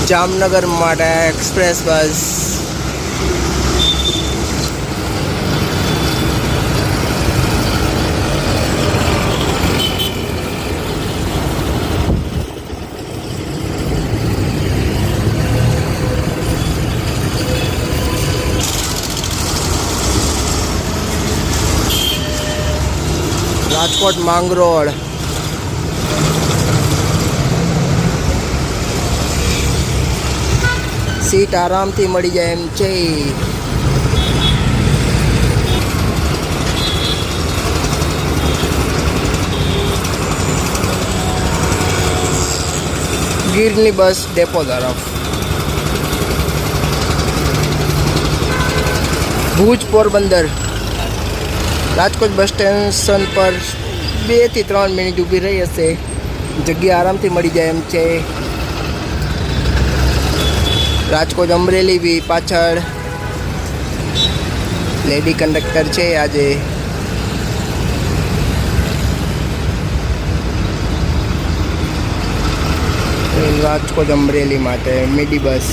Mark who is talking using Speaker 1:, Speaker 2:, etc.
Speaker 1: જામનગર માટે એક્સપ્રેસ બસ. રાજકોટ માંગરોળ. સીટ આરામથી મળી જાય એમ છે. ગીરની બસ ડેપો તરફ. ભુજ પોરબંદર. રાજકોટ બસ સ્ટેશન પર 2 થી 3 મિનિટ ઊભી રહી હશે. જગ્યા આરામથી મળી જાય એમ છે. રાજકોટ અમરેલી બી પાછળ લેડી કંડક્ટર છે આજે. રાજકોટ અમરેલી માટે મિડી બસ.